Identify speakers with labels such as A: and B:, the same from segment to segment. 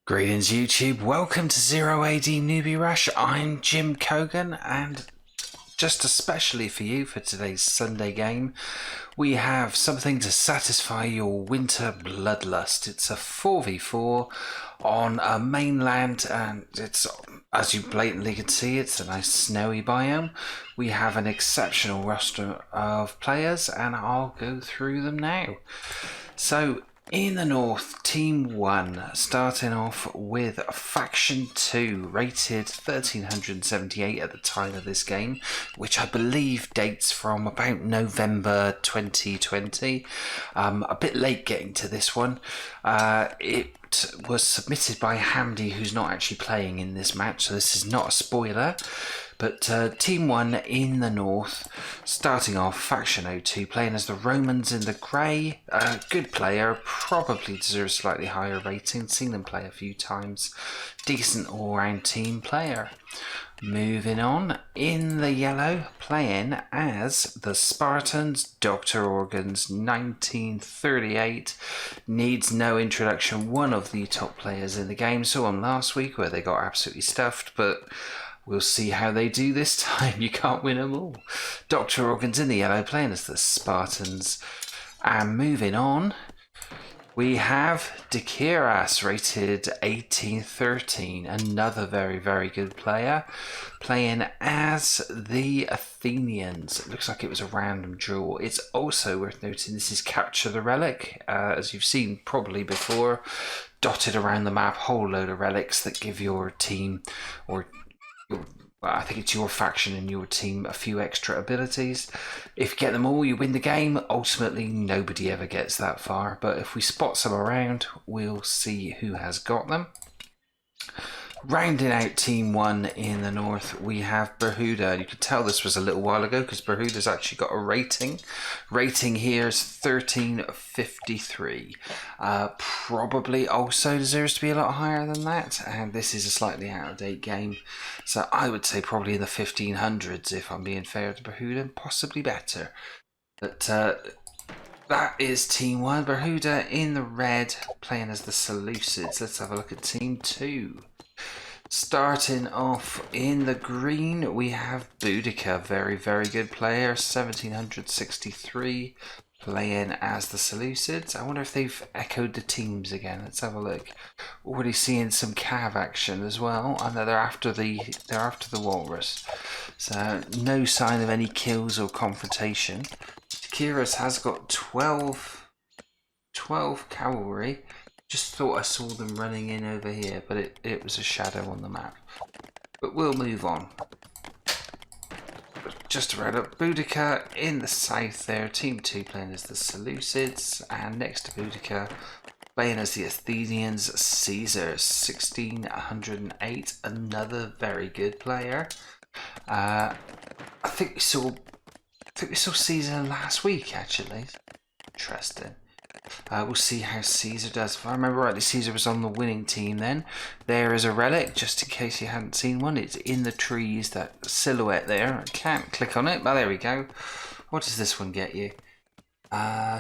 A: Greetings YouTube, welcome to Zero AD Newbie Rush. I'm Jim Kogan, and just especially for you for today's Sunday game, we have something to satisfy your Winter Bloodlust. It's a 4v4 on a mainland, and it's, as you blatantly can see, it's a nice snowy biome. We have an exceptional roster of players, and I'll go through them now. So, in the north, Team 1, starting off with Faction 2, rated 1378 at the time of this game, which I believe dates from about November 2020. A bit late getting to this one. It was submitted by Hamdi, who's not actually playing in this match, so this is not a spoiler. But Team 1 in the north, starting off, Faction 02, playing as the Romans in the grey. Good player, probably deserves a slightly higher rating. Seen them play a few times. Decent all-round team player. Moving on, in the yellow, playing as the Spartans, Dr. Organs, 1938. Needs no introduction, one of the top players in the game. Saw them last week where they got absolutely stuffed, but we'll see how they do this time. You can't win them all. Dr. Organs in the yellow, playing as the Spartans. And moving on, we have Dikiras, rated 1813. Another very, very good player, playing as the Athenians. It looks like it was a random draw. It's also worth noting this is Capture the Relic, as you've seen probably before. Dotted around the map, whole load of relics that give your team, or I think it's your faction and your team, a few extra abilities. If you get them all, you win the game. Ultimately, nobody ever gets that far, but if we spot some around, we'll see who has got them. Rounding out Team 1 in the north, we have Berhuda. You can tell this was a little while ago because Berhuda's actually got a rating. Rating here is 1353. Probably also deserves to be a lot higher than that, and this is a slightly out-of-date game. So I would say probably in the 1500s if I'm being fair to Berhuda, possibly better. But that is Team 1. Berhuda in the red, playing as the Seleucids. Let's have a look at Team 2. Starting off in the green, we have Boudica, very, very good player, 1763, playing as the Seleucids. I wonder if they've echoed the teams again. Let's have a look. Already seeing some cav action as well. I know they're after the walrus, so no sign of any kills or confrontation. Kiras has got 12 cavalry. Just thought I saw them running in over here, but it was a shadow on the map. But we'll move on. Just to round up, Boudica in the south there. Team 2 playing as the Seleucids. And next to Boudica, playing as the Athenians, Caesar, 1608. Another very good player. I think we saw Caesar last week, actually. Interesting. We'll see how Caesar does. If I remember rightly, Caesar was on the winning team then. There is a relic, just in case you hadn't seen one. It's in the trees, that silhouette there. I can't click on it, but there we go. What does this one get you?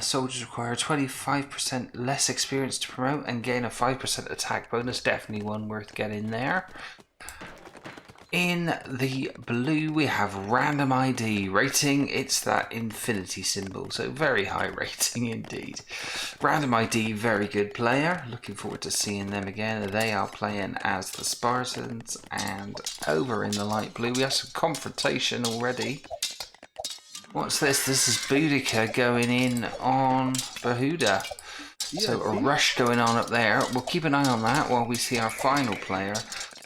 A: Soldiers require 25% less experience to promote and gain a 5% attack bonus. Definitely one worth getting there. In the blue, we have random ID rating. It's that infinity symbol, so very high rating indeed. Random ID, very good player. Looking forward to seeing them again. They are playing as the Spartans, and over in the light blue, we have some confrontation already. What's this? This is Boudica going in on Berhuda. So a rush going on up there. We'll keep an eye on that while we see our final player,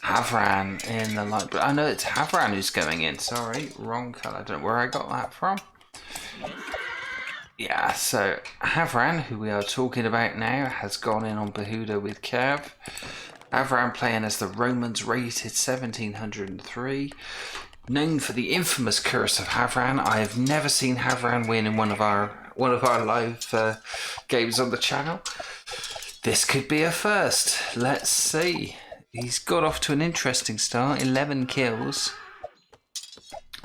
A: Havran, in the light blue. I know it's Havran who's going in. Sorry, wrong colour. I don't know where I got that from. Yeah, so Havran, who we are talking about now, has gone in on Berhuda with Kev. Havran playing as the Romans, rated 1703. Known for the infamous curse of Havran. I have never seen Havran win in one of our live games on the channel. This could be a first. Let's see. He's got off to an interesting start, 11 kills.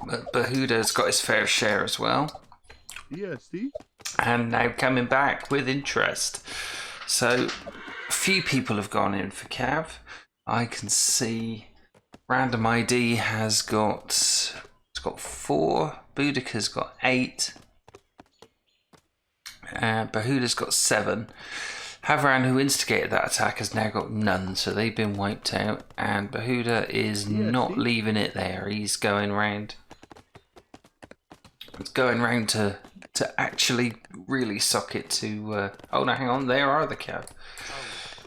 A: But Berhuda's got his fair share as well.
B: Yeah, see?
A: And now coming back with interest. So A few people have gone in for Cav. I can see Random ID has got 4. Boudica's got 8. Bahuda's got 7. Havran, who instigated that attack, has now got none, so they've been wiped out. And Bahuda is not leaving it there. He's going round. It's going round to actually really suck it to. Oh no, hang on, there are the Cav.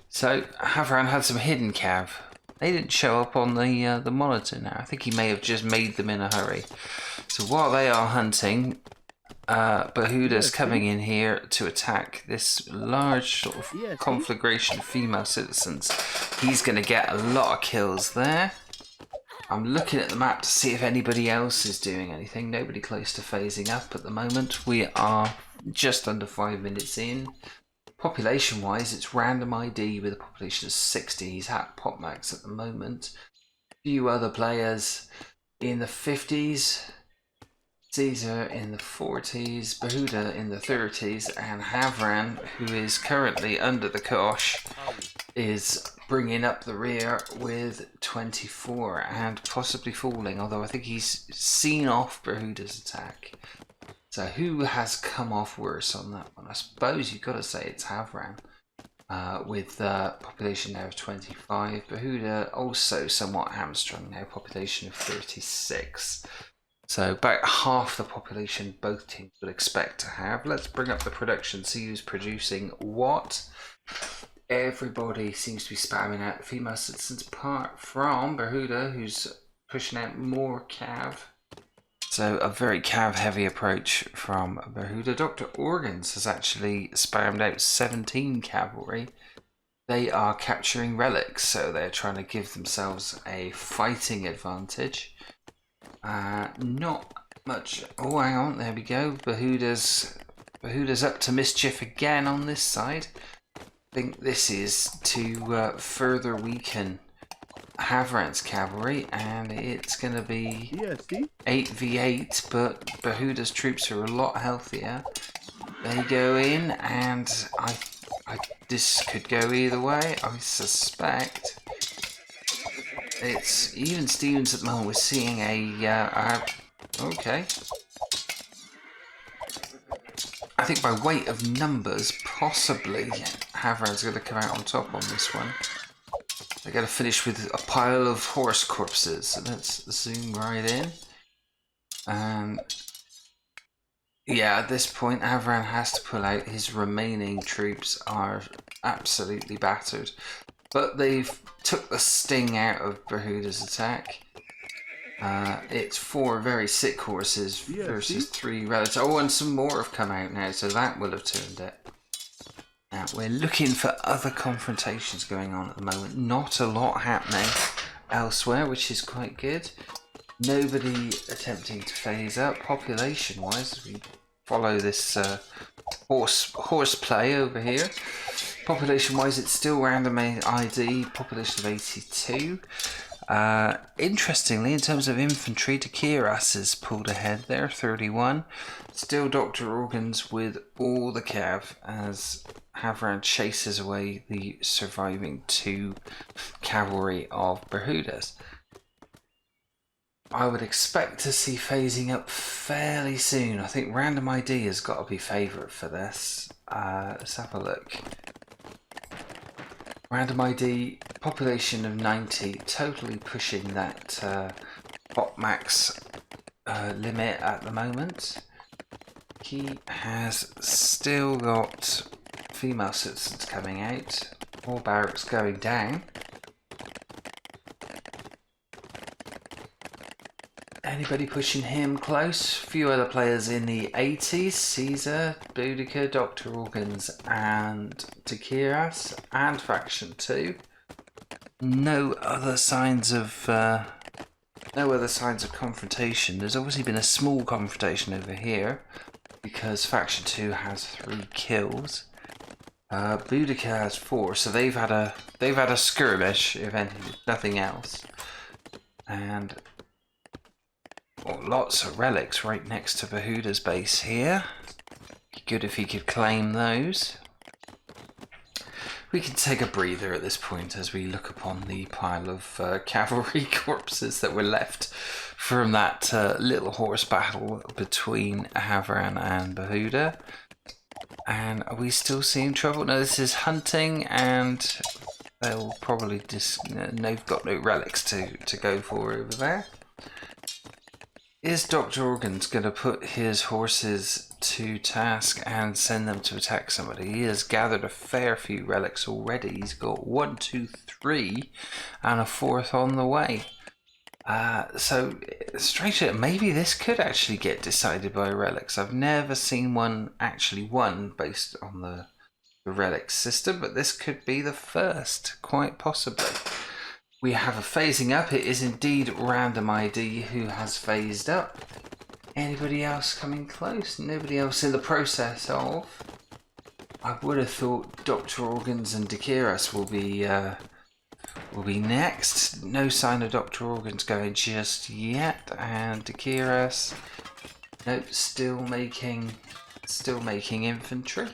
A: So Havran had some hidden Cav. They didn't show up on the monitor now. I think he may have just made them in a hurry. So while they are hunting, Bahuda's coming in here to attack this large sort of conflagration of female citizens. He's going to get a lot of kills there. I'm looking at the map to see if anybody else is doing anything. Nobody close to phasing up at the moment. We are just under 5 minutes in. Population wise, it's Random ID with a population of 60. He's at pop max at the moment. A few other players in the 50s. Caesar in the 40s, Bahuda in the 30s, and Havran, who is currently under the cosh, is bringing up the rear with 24 and possibly falling, although I think he's seen off Bahuda's attack. So who has come off worse on that one? I suppose you've got to say it's Havran, with population now of 25. Bahuda also somewhat hamstrung now, population of 36. So about half the population both teams would expect to have. Let's bring up the production, see who's producing what. Everybody seems to be spamming out female citizens apart from Bahuda, who's pushing out more Cav. So a very Cav heavy approach from Bahuda. Dr. Organs has actually spammed out 17 cavalry. They are capturing relics, so they're trying to give themselves a fighting advantage. Not much. Oh, hang on, there we go. Bahuda's up to mischief again on this side. I think this is to further weaken Havran's cavalry, and it's going to be 8v8, but Bahuda's troops are a lot healthier. They go in, and this could go either way, I suspect. It's even Stevens at the moment. We're seeing okay. I think by weight of numbers, possibly Havran's going to come out on top on this one. They're going to finish with a pile of horse corpses. So let's zoom right in. Yeah, at this point, Havran has to pull out. His remaining troops are absolutely battered. But they've took the sting out of Bahuda's attack. It's 4 very sick horses versus 3 relatives. Oh, and some more have come out now, so that will have turned it. Now, we're looking for other confrontations going on at the moment. Not a lot happening elsewhere, which is quite good. Nobody attempting to phase up. Population-wise, as we follow this horse play over here. Population-wise, it's still Random ID, population of 82. Interestingly, in terms of infantry, Takiras has pulled ahead there, 31. Still Dr. Organs with all the Cav as Havran chases away the surviving 2 cavalry of Bahuda's. I would expect to see phasing up fairly soon. I think Random ID has got to be favourite for this. Let's have a look. Random ID, population of 90, totally pushing that bot max limit at the moment. He has still got female citizens coming out, more barracks going down. Anybody pushing him close? Few other players in the 80s. Caesar, Boudica, Dr. Organs and Takiras and Faction 2. No other signs of confrontation. There's obviously been a small confrontation over here because Faction 2 has 3 kills. Boudica has 4, so they've had a skirmish, if nothing else. And lots of relics right next to Bahuda's base here. Be good if he could claim those. we can take a breather at this point as we look upon the pile of cavalry corpses that were left from that little horse battle between Havran and Behuda. And are we still seeing trouble? No, this is hunting, and they'll probably just... they've got no relics to go for over there. Is Dr. Organs going to put his horses to task and send them to attack somebody? He has gathered a fair few relics already. He's got 1, 2, 3 and a 4th on the way. So, strangely, maybe this could actually get decided by relics. I've never seen one actually won based on the relic system, but this could be the first, quite possibly. We have a phasing up. It is indeed Random ID who has phased up. Anybody else coming close? Nobody else in the process of. I would have thought Dr. Organs and Dakiras will be next. No sign of Dr. Organs going just yet, and Dakiras, nope, still making infantry.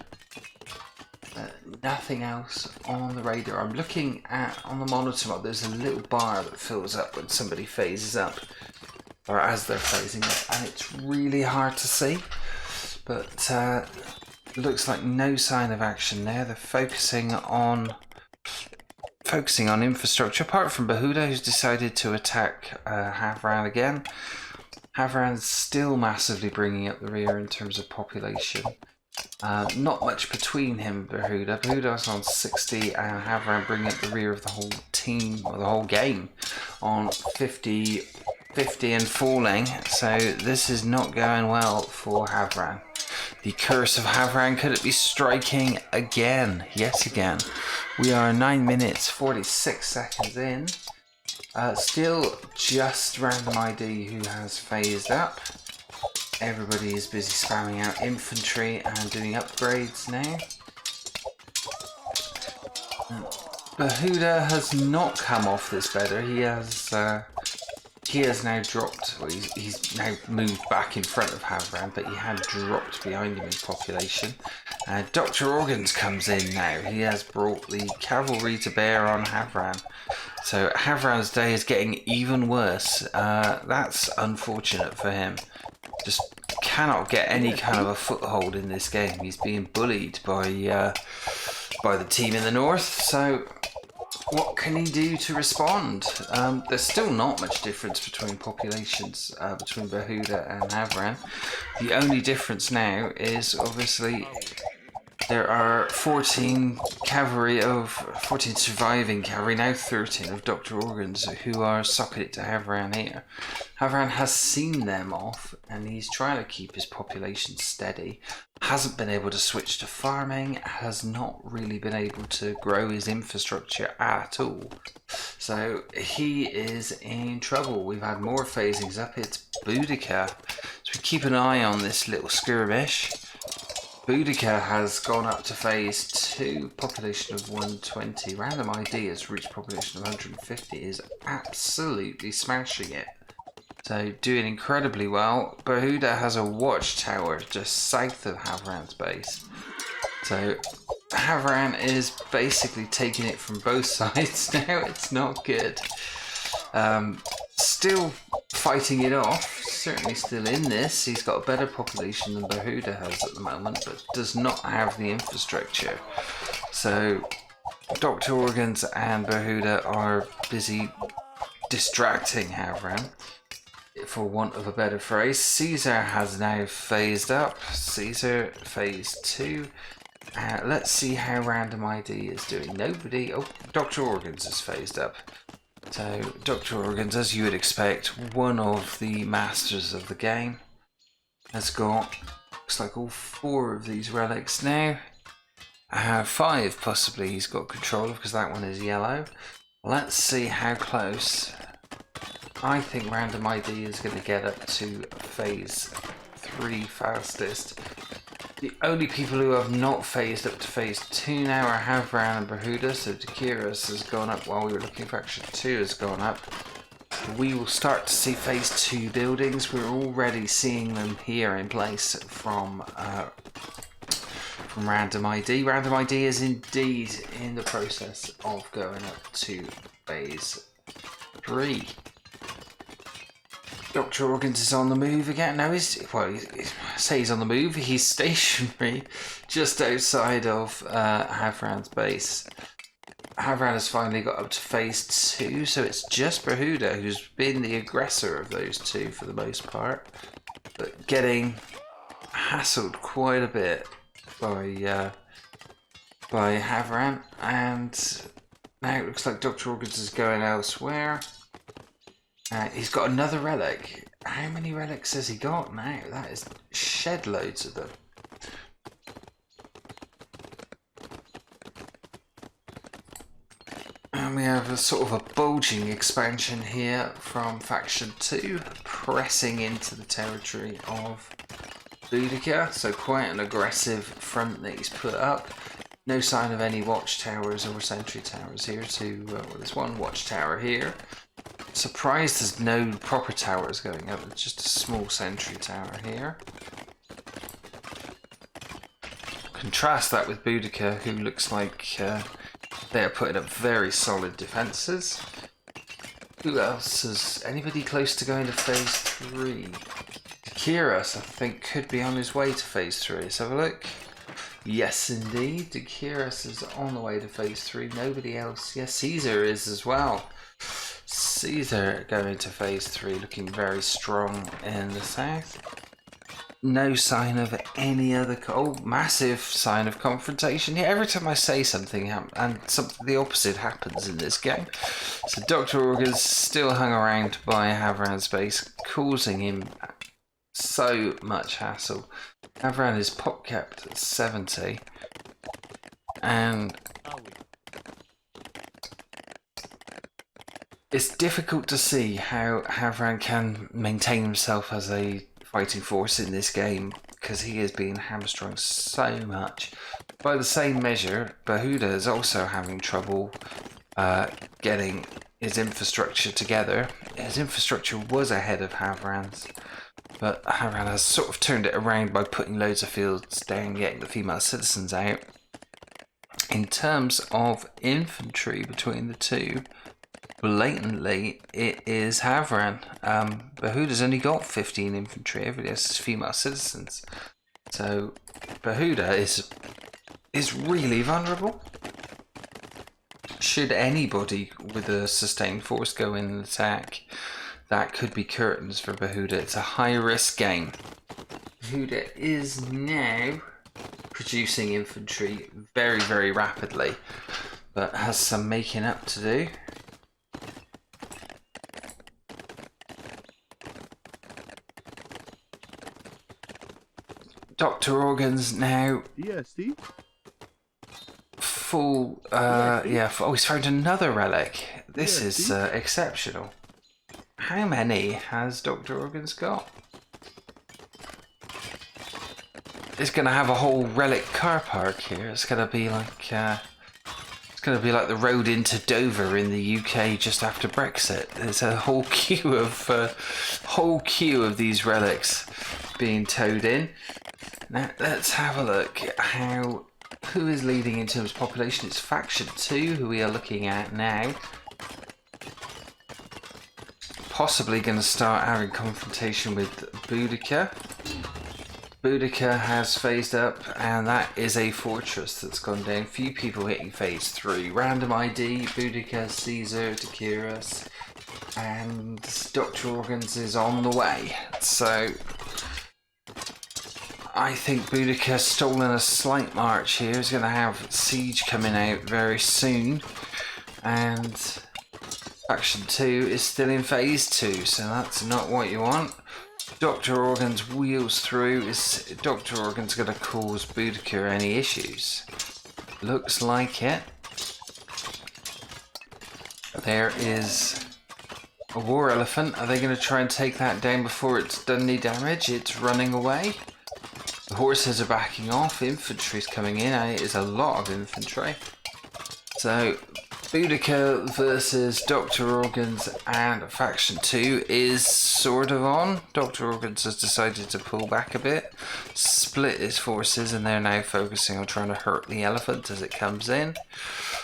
A: Nothing else on the radar. I'm looking at on the monitor. There's a little bar that fills up when somebody phases up, or as they're phasing up, and it's really hard to see. But looks like no sign of action there. They're focusing on infrastructure, apart from Behuda, who's decided to attack Havran again. Havran's still massively bringing up the rear in terms of population. Not much between him and Behuda. Behuda's on 60 and Havran bringing up the rear of the whole team, or the whole game, on 50 and falling. So this is not going well for Havran. The curse of Havran, could it be striking again? Yes, again. We are 9 minutes 46 seconds in. Still just Random ID who has phased up. Everybody is busy spamming out infantry and doing upgrades now. Behuda has not come off this better. He has now dropped. Well, he's now moved back in front of Havran, but he had dropped behind him in population. Dr. Organs comes in now. He has brought the cavalry to bear on Havran. So Havran's day is getting even worse. That's unfortunate for him. Just cannot get any kind of a foothold in this game. He's being bullied by the team in the north. So what can he do to respond? There's still not much difference between populations between Behuda and Havran. The only difference now is obviously there are 14 surviving cavalry, now 13 of Dr. Organs, who are sucking it to Havran here. Havran has seen them off and he's trying to keep his population steady. Hasn't been able to switch to farming, has not really been able to grow his infrastructure at all. So he is in trouble. We've had more phasings up. It's Boudica. So we keep an eye on this little skirmish. Boudica has gone up to phase 2, population of 120. Random ID has reached population of 150, is absolutely smashing it. So doing incredibly well. Behuda has a watchtower just south of Havran's base. So Havran is basically taking it from both sides now. It's not good. Still fighting it off, certainly still in this. He's got a better population than Behuda has at the moment, but does not have the infrastructure. So Dr. Organs and Behuda are busy distracting Havran, for want of a better phrase. Caesar has now phased up. Caesar phase 2. Let's see how Random ID is doing. Nobody. Oh, Dr. Organs has phased up. So Dr. Organs, as you would expect, one of the masters of the game, has got, looks like all 4 of these relics now. 5 possibly he's got control of, because that one is yellow. Let's see how close. I think Random ID is going to get up to phase 3 fastest. The only people who have not phased up to phase 2 now are Havran and Behuda, so Dakiras has gone up while we were looking for action 2 has gone up. We will start to see phase 2 buildings. We're already seeing them here in place from from Random ID. Random ID is indeed in the process of going up to phase 3. Dr. Organs is on the move again. No, I say he's on the move. He's stationary just outside of Havran's base. Havran has finally got up to phase 2, so it's just Behuda who's been the aggressor of those two for the most part, but getting hassled quite a bit by Havran, and now it looks like Dr. Organs is going elsewhere. He's got another relic. How many relics has he got now? That is shed loads of them. And we have a sort of a bulging expansion here from Faction 2, pressing into the territory of Boudica. So quite an aggressive front that he's put up. No sign of any watchtowers or sentry towers here well, there's one watchtower here. Surprised there's no proper towers going up, it's just a small sentry tower here. Contrast that with Boudica, who looks like they are putting up very solid defences. Who else is anybody close to going to phase 3? Kiras, I think, could be on his way to phase 3. Let's have a look. Yes, indeed. Kiras is on the way to phase 3. Nobody else. Yes, Caesar is as well. Caesar going to phase 3, looking very strong in the south. No sign of any other... massive sign of confrontation here. Every time I say something and something the opposite happens in this game. So Dr. Organs still hung around by Havran's base, causing him so much hassle. Havran is pop capped at 70. And it's difficult to see how Havran can maintain himself as a fighting force in this game, because he is being hamstrung so much. By the same measure, Behuda is also having trouble getting his infrastructure together. His infrastructure was ahead of Havran's, but Havran has sort of turned it around by putting loads of fields down, getting the female citizens out. In terms of infantry between the two, blatantly it is Havran. Behuda's only got 15 infantry, everybody else is female citizens. So Behuda is really vulnerable. Should anybody with a sustained force go in and attack, that could be curtains for Behuda. It's a high risk game. Behuda is now producing infantry very, very rapidly, but has some making up to do. Dr. Organs now full, he's found another relic. This is exceptional. How many has Dr. Organs got? It's going to have a whole relic car park here. It's going to be like the road into Dover in the UK just after Brexit. There's a whole queue of these relics being towed in. Now let's have a look at who is leading in terms of population. It's Faction 2 who we are looking at now. Possibly going to start having confrontation with Boudica. Boudica has phased up, and that is a fortress that's gone down. Few people hitting phase 3. Random ID, Boudica, Caesar, Takiras, and Dr. Organs is on the way. So I think Boudica's stolen a slight march here. He's going to have siege coming out very soon, and Faction 2 is still in phase 2, so that's not what you want. Dr. Organs wheels through. Is Dr. Organs going to cause Boudica any issues? Looks like it. There is a war elephant. Are they going to try and take that down before it's done any damage? It's running away. The horses are backing off. Infantry's coming in, and it is a lot of infantry. So Boudica versus Dr. Organs and Faction 2 is sort of on. Dr. Organs has decided to pull back a bit, split his forces, and they're now focusing on trying to hurt the elephant as it comes in.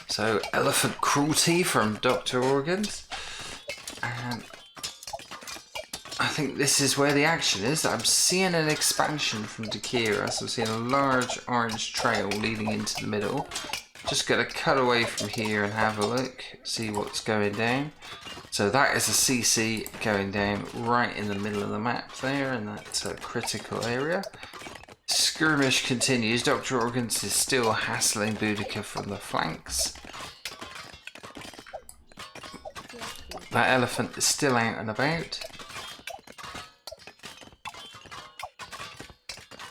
A: So, elephant cruelty from Dr. Organs. And I think this is where the action is. I'm seeing an expansion from Dakira, so I'm seeing a large orange trail leading into the middle. Just gonna cut away from here and have a look, see what's going down. So that is a CC going down right in the middle of the map there, in that critical area. Skirmish continues. Dr. Organs is still hassling Boudica from the flanks. That elephant is still out and about.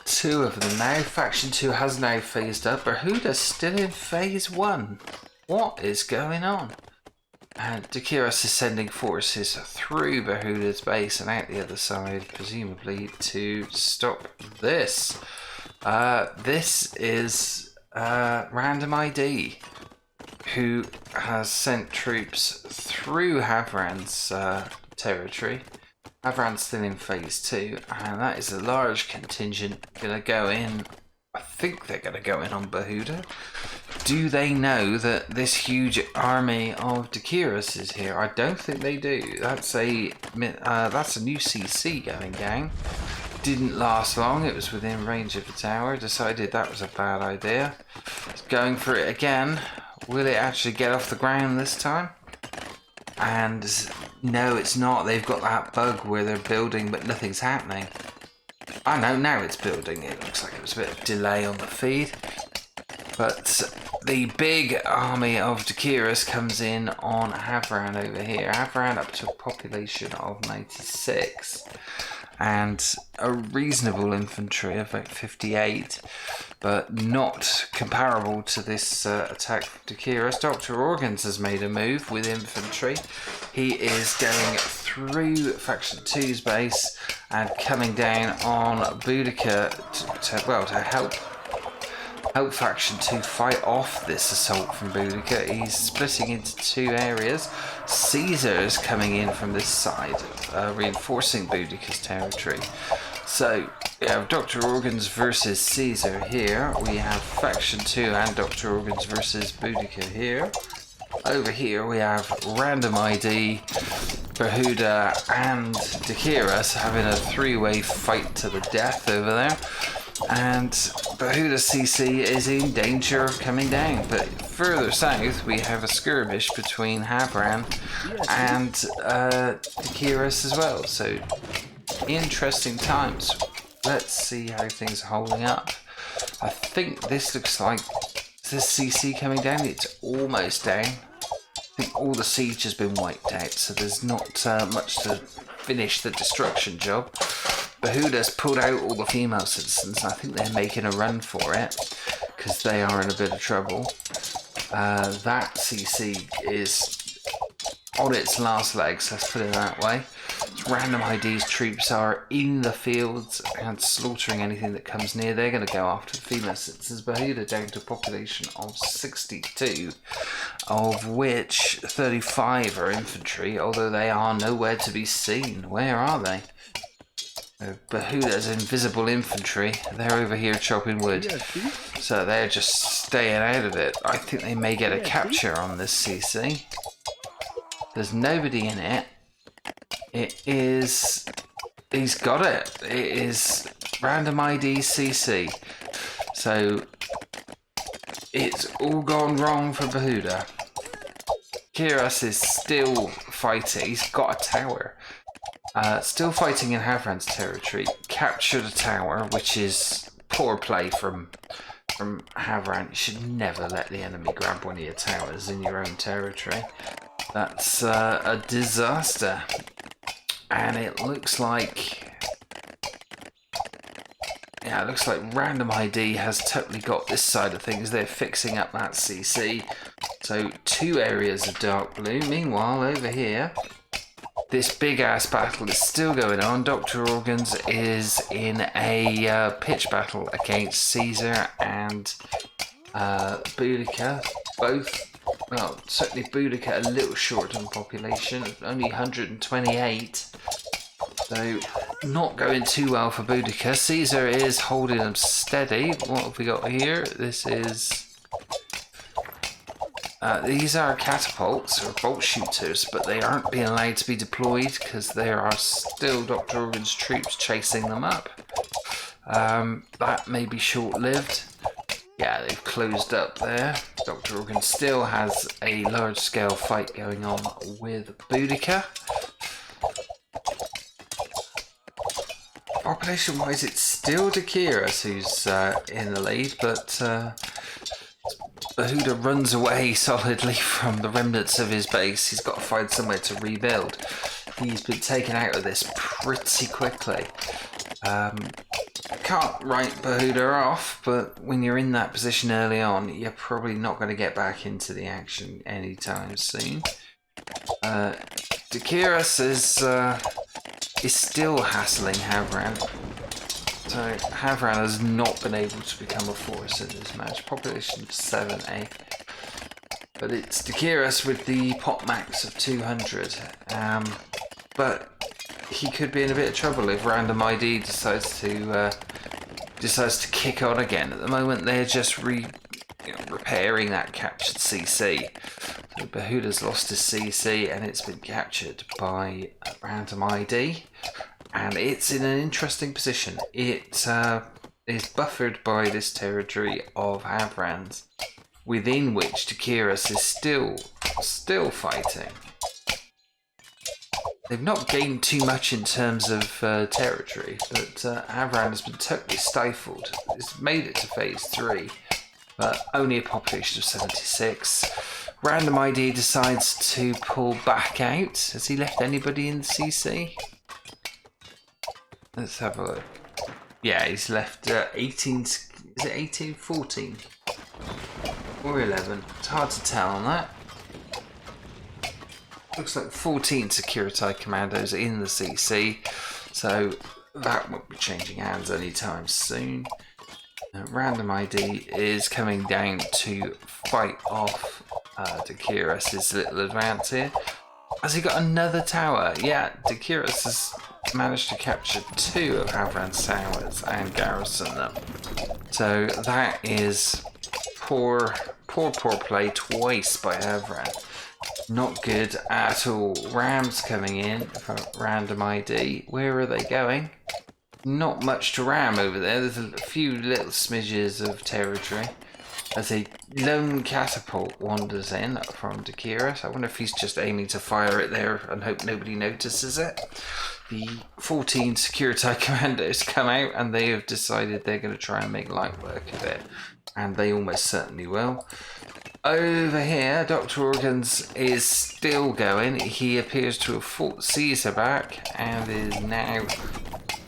A: Two of them now. Faction 2 has now phased up. Berhuda's still in phase 1. What is going on? And Dakiros is sending forces through Berhuda's base and out the other side, presumably to stop this. This is Random ID, who has sent troops through Havran's territory. Havran's still in phase 2, and that is a large contingent going to go in. I think they're going to go in on Berhuda. Do they know that this huge army of Dakiros is here? I don't think they do. That's a new CC going down. Didn't last long. It was within range of the tower. Decided that was a bad idea. It's going for it again. Will it actually get off the ground this time? And no, it's not. They've got that bug where they're building but nothing's happening. I know, now it's building. It looks like it was a bit of delay on the feed. But the big army of Dakiros comes in on Havran over here. Havran up to a population of 96. And a reasonable infantry of about 58, but not comparable to this attack from Dakiros. Dr. Organs has made a move with infantry. He is going through Faction 2's base and coming down on Boudica to help Faction 2 fight off this assault from Boudica. He's splitting into two areas. Caesar is coming in from this side, reinforcing Boudica's territory. So we have Dr. Organs versus Caesar here. We have Faction 2 and Dr. Organs versus Boudica here. Over here we have Random ID, Berhuda and Dakiros having a three-way fight to the death over there. And Berhuda CC is in danger of coming down. But further south we have a skirmish between Havran and Dakiros as well. So interesting times. Let's see how things are holding up. I think this looks like this CC coming down. It's almost down. I think all the siege has been wiped out, so there's not much to finish the destruction job. Berhuda's pulled out all the female citizens. I think they're making a run for it because they are in a bit of trouble. That CC is on its last legs, let's put it that way. Random ID's troops are in the fields and slaughtering anything that comes near. They're going to go after the female citizens. Berhuda down to a population of 62, of which 35 are infantry, although they are nowhere to be seen. Where are they? Berhuda's invisible infantry. They're over here chopping wood. So they're just staying out of it. I think they may get a capture on this CC. There's nobody in it. It is... He's got it. It is Random ID CC. So it's all gone wrong for Berhuda. Kiras is still fighting. He's got a tower. Still fighting in Havran's territory. Captured a tower, which is poor play from Havran. You should never let the enemy grab one of your towers in your own territory. That's a disaster. And it looks like... Yeah, it looks like Random ID has totally got this side of things. They're fixing up that CC. So, two areas of dark blue. Meanwhile, over here... This big-ass battle is still going on. Dr. Organs is in a pitch battle against Caesar and Boudica, both well, certainly Boudica a little short on population, only 128. So not going too well for Boudica. Caesar is holding them steady. What have we got here? This is... these are catapults or bolt shooters, but they aren't being allowed to be deployed because there are still Dr. Organ's troops chasing them up. That may be short-lived. Yeah, they've closed up there. Dr. Organ still has a large-scale fight going on with Boudica. Population-wise, it's still Dakiris who's in the lead, but Bahuda runs away solidly from the remnants of his base. He's got to find somewhere to rebuild. He's been taken out of this pretty quickly. Can't write Bahuda off, but when you're in that position early on, you're probably not going to get back into the action anytime soon. Dakiris is still hassling Havran. So Havran has not been able to become a force in this match. Population 7A. But it's Dakiris with the pop max of 200. But he could be in a bit of trouble if Random ID decides to kick on again. At the moment, they're just repairing that captured CC. So Bahuda's lost his CC and it's been captured by Random ID, and it's in an interesting position. It is buffered by this territory of Havran's, within which Dakiris is still fighting. They've not gained too much in terms of territory, but Havran has been totally stifled. It's made it to phase 3, but only a population of 76. Random ID decides to pull back out. Has he left anybody in the CC? Let's have a look. Yeah, he's left 18. Is it 18? 14? Or 11? It's hard to tell on that. Looks like 14 Security Commandos in the CC, so that won't be changing hands anytime soon. Random ID is coming down to fight off Dakiris' little advance here. Has he got another tower? Yeah, Dakiris has managed to capture 2 of Havran's towers and garrison them. So that is poor play twice by Havran. Not good at all. Rams coming in for Random ID. Where are they going? Not much to ram over there. There's a few little smidges of territory as a lone catapult wanders in from Dakiris. I wonder if he's just aiming to fire it there and hope nobody notices it. The 14 Security Commandos come out and they have decided they're going to try and make light work of it. And they almost certainly will. Over here, Dr. Organs is still going. He appears to have fought Caesar back and is now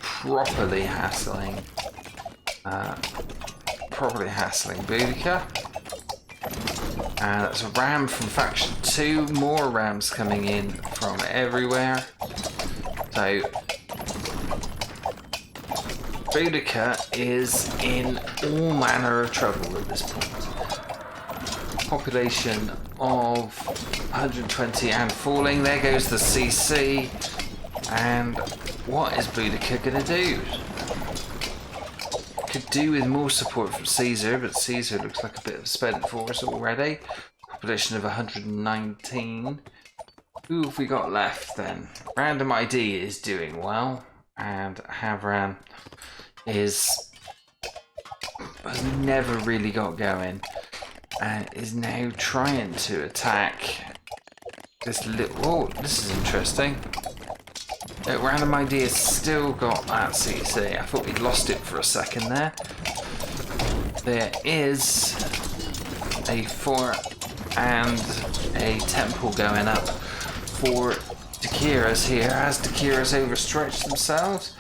A: properly hassling Boudica. And that's a ram from faction 2. More rams coming in from everywhere. So Boudica is in all manner of trouble at this point. Population of 120 and falling. There goes the CC. And what is Boudica going to do? Could do with more support from Caesar, but Caesar looks like a bit of a spent force already. Population of 119. Who have we got left then? Random ID is doing well, and Havran has never really got going. And is now trying to attack this little... Oh, this is interesting. Random ID has still got that CC. I thought we'd lost it for a second there. There is a fort and a temple going up for Dakiris here. As Dakiris overstretched themselves,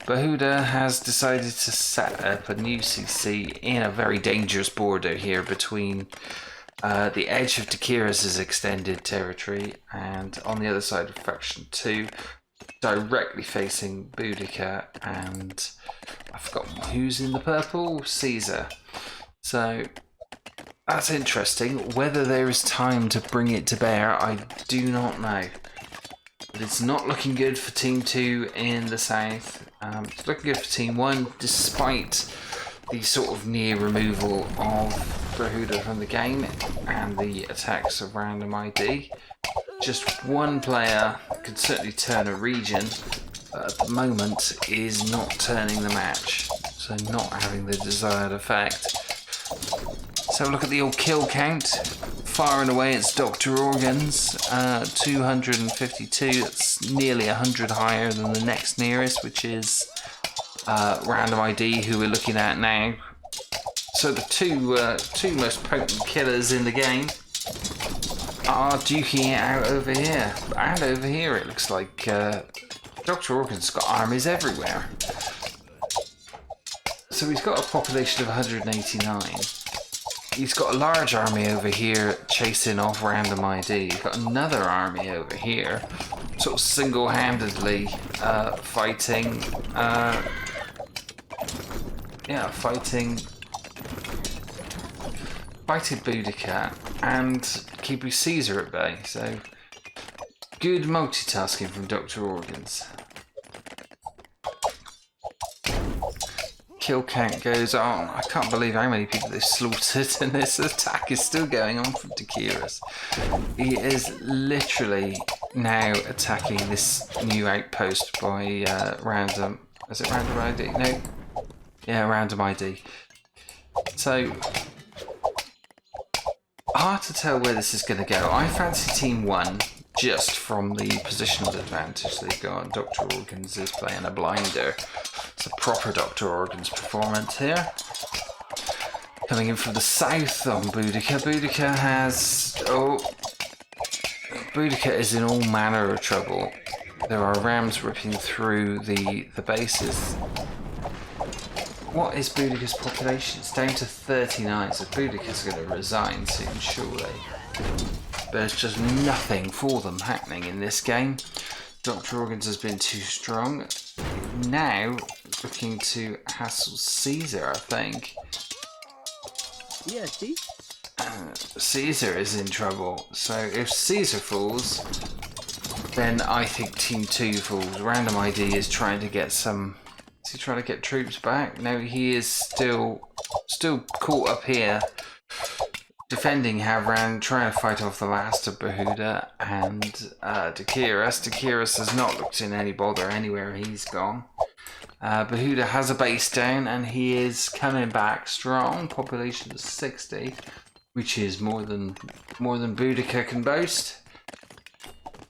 A: Bahuda has decided to set up a new CC in a very dangerous border here between the edge of Dakiris' extended territory and on the other side of faction 2, directly facing Boudica and I've forgotten who's in the purple, Caesar. So That's interesting. Whether there is time to bring it to bear, I do not know. But it's not looking good for Team 2 in the south. It's looking good for Team 1, despite the sort of near removal of Brahuda from the game and the attacks of Random ID. Just one player could certainly turn a region, but at the moment is not turning the match, so not having the desired effect. So look at the old kill count. Far and away it's Dr. Organs, 252. That's nearly 100 higher than the next nearest, which is Random ID, who we're looking at now. So the two most potent killers in the game are duking it out over here. And over here it looks like Dr. Organs got armies everywhere. So he's got a population of 189. He's got a large army over here chasing off Random ID. He's got another army over here, sort of single-handedly fighting Boudica and keeping Caesar at bay. So good multitasking from Dr. Organs. Kill count goes on. I can't believe how many people they've slaughtered, and this attack is still going on from Dakiris. He is literally now attacking this new outpost by Random. Is it Random ID? No. Yeah, Random ID. So hard to tell where this is going to go. I fancy Team 1 just from the positional advantage they've got. Dr. Organs is playing a blinder. It's a proper Dr. Organs performance here. Coming in from the south on Boudica. Boudica is in all manner of trouble. There are rams ripping through the bases. What is Boudica's population? It's down to 39, so Boudica's going to resign soon, surely. There's just nothing for them happening in this game. Dr. Organs has been too strong. Now looking to hassle Caesar, I think.
B: Yeah, see?
A: Caesar is in trouble. So if Caesar falls, then I think Team 2 falls. Random ID is trying to get some... Is he trying to get troops back? No, he is still caught up here. Defending Havran, trying to fight off the last of Brahuda and Dakiris. Dakiris has not looked in any bother anywhere he's gone. Brahuda has a base down and he is coming back strong. Population of 60, which is more than Boudica can boast.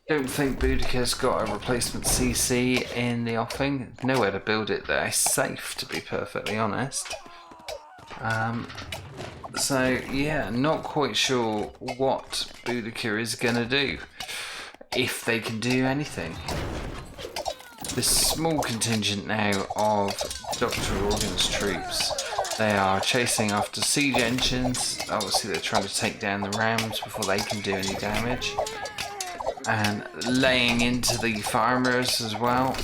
A: Don't think Boudica's got a replacement CC in the offing. Nowhere to build it there. Safe, to be perfectly honest. So yeah, not quite sure what Boudica is going to do, if they can do anything. This small contingent now of Dr. Organ's troops, they are chasing after siege engines. Obviously they're trying to take down the rams before they can do any damage. And laying into the farmers as well.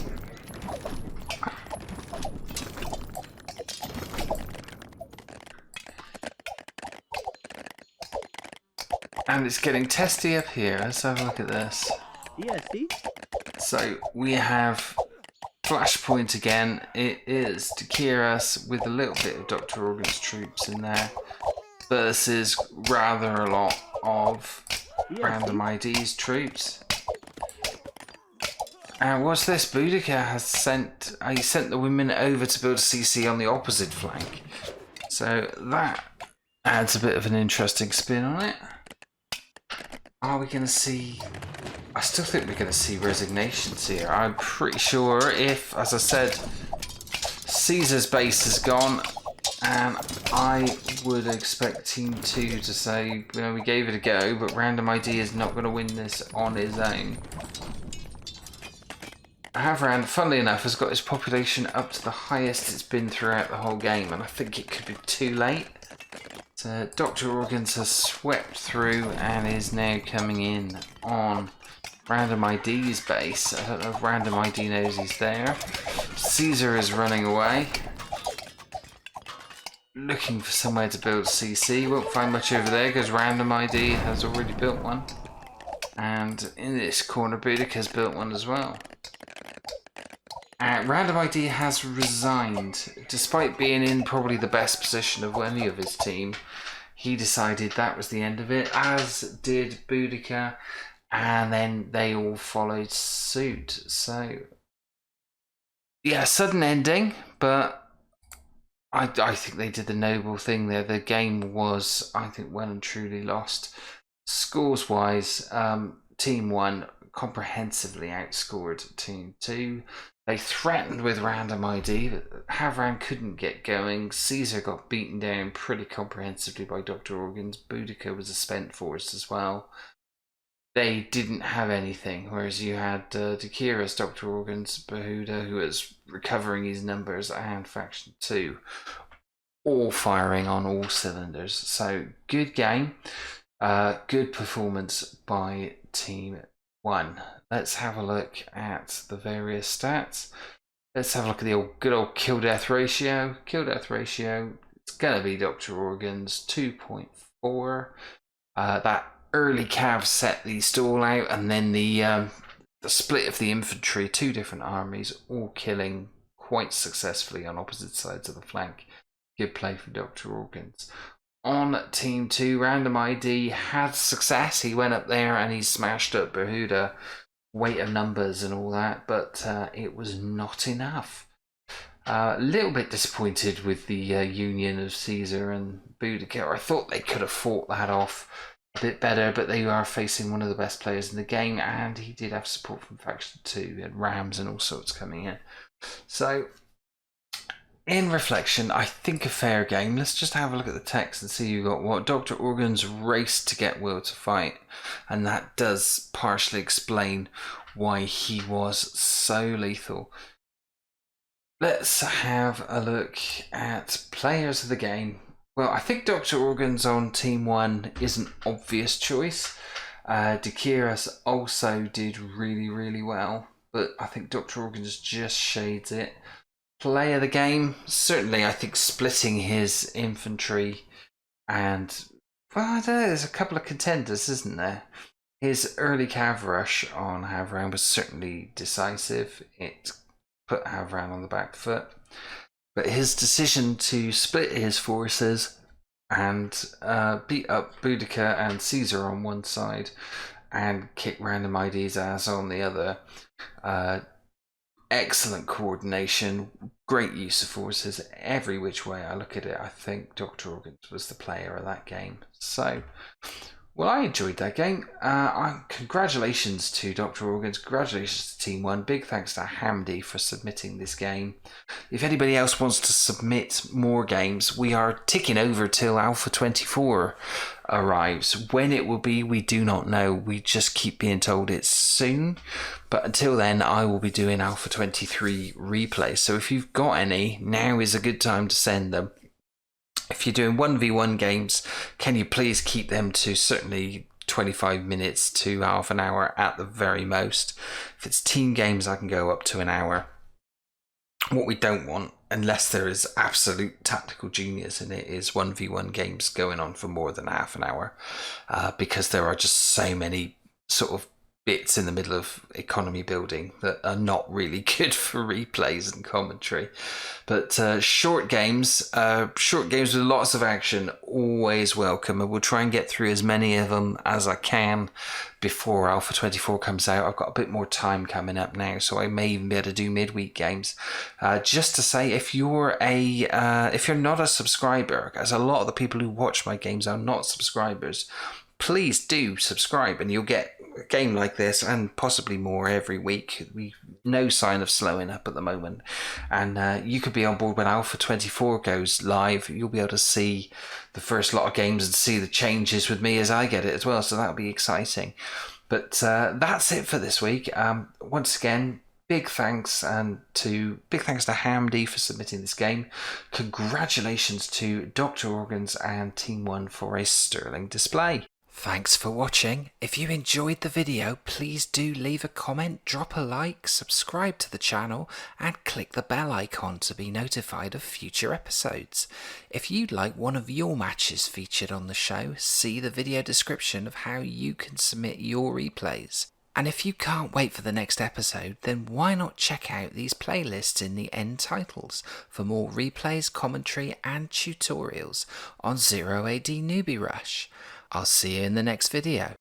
A: And it's getting testy up here. Let's have a look at this.
B: Yeah, see?
A: So we have Flashpoint again. It is Dakiris with a little bit of Dr. Organ's troops in there versus rather a lot of Random ID's troops. And what's this? Boudica has sent the women over to build a CC on the opposite flank. So that adds a bit of an interesting spin on it. Are we going to see... I still think we're going to see resignations here. I'm pretty sure if, as I said, Caesar's base is gone, and I would expect Team 2 to say, you know, we gave it a go, but Random ID is not going to win this on his own. Havran, funnily enough, has got his population up to the highest it's been throughout the whole game, and I think it could be too late. So Dr. Organs has swept through and is now coming in on Random ID's base. I don't know if Random ID knows he's there. Caesar is running away. looking for somewhere to build CC. Won't find much over there because Random ID has already built one. And in this corner, Boudica's built one as well. Random ID has resigned. Despite being in probably the best position of any of his team, he decided that was the end of it, as did Boudica, and then they all followed suit. So, yeah, sudden ending, but I think they did the noble thing there. The game was, I think, well and truly lost. Scores-wise, Team 1 comprehensively outscored Team 2. They threatened with Random ID, but Havran couldn't get going. Caesar got beaten down pretty comprehensively by Dr. Organs. Boudica was a spent force as well. They didn't have anything, whereas you had Dakira's Dr. Organs, Behuda, who was recovering his numbers, and Faction 2, all firing on all cylinders. So, good game. Good performance by Team 1. Let's have a look at the various stats. Let's have a look at the good old kill-death ratio. Kill-death ratio, it's going to be Dr. Organs, 2.4. That early cav set the stall out, and then the split of the infantry, 2 different armies, all killing quite successfully on opposite sides of the flank. Good play for Dr. Organs. On Team 2, Random ID had success. He went up there and he smashed up Behuda, weight of numbers and all that, but it was not enough. A little bit disappointed with the union of Caesar and Boudica. I thought they could have fought that off a bit better, but they are facing one of the best players in the game, and he did have support from Faction 2 and Rams and all sorts coming in. So, in reflection, I think a fair game. Let's just have a look at the text and see you got what. Dr. Organs raced to get Will to fight, and that does partially explain why he was so lethal. Let's have a look at players of the game. Well, I think Dr. Organs on Team 1 is an obvious choice. Dakiras also did really, really well, but I think Dr. Organs just shades it. Play of the game, certainly I think splitting his infantry and, well, I don't know, there's a couple of contenders, isn't there? His early cav rush on Havran was certainly decisive. It put Havran on the back foot. But his decision to split his forces and beat up Boudica and Caesar on one side and kick Random ID's ass on the other, excellent coordination, great use of forces, every which way I look at it. I think Dr. Organs was the player of that game. So, well, I enjoyed that game. Congratulations to Dr. Organs, congratulations to Team 1. Big thanks to Hamdi for submitting this game. If anybody else wants to submit more games, we are ticking over till Alpha 24 arrives. When it will be, we do not know. We just keep being told it's soon. But until then, I will be doing Alpha 23 replays. So if you've got any, now is a good time to send them. If you're doing 1v1 games, can you please keep them to certainly 25 minutes to half an hour at the very most. If it's team games, I can go up to an hour. What we don't want, unless there is absolute tactical genius in it, is 1v1 games going on for more than half an hour, because there are just so many sort of bits in the middle of economy building that are not really good for replays and commentary. But short games with lots of action, always welcome, and we'll try and get through as many of them as I can before Alpha 24 comes out. I've got a bit more time coming up now, so I may even be able to do midweek games. Just to say, if you're not a subscriber, as a lot of the people who watch my games are not subscribers, please do subscribe and you'll get a game like this and possibly more every week. No sign of slowing up at the moment, and you could be on board when Alpha 24 goes live. You'll be able to see the first lot of games and see the changes with me as I get it as well, so that'll be exciting. But that's it for this week. Once again, big thanks to Hamdi for submitting this game. Congratulations to Dr. Organs and Team 1 for a sterling display. Thanks for watching. If you enjoyed the video, please do leave a comment, drop a like, subscribe to the channel and click the bell icon to be notified of future episodes. If you'd like one of your matches featured on the show, see the video description of how you can submit your replays. And if you can't wait for the next episode, then why not check out these playlists in the end titles for more replays, commentary and tutorials on 0AD Newbie Rush. I'll see you in the next video.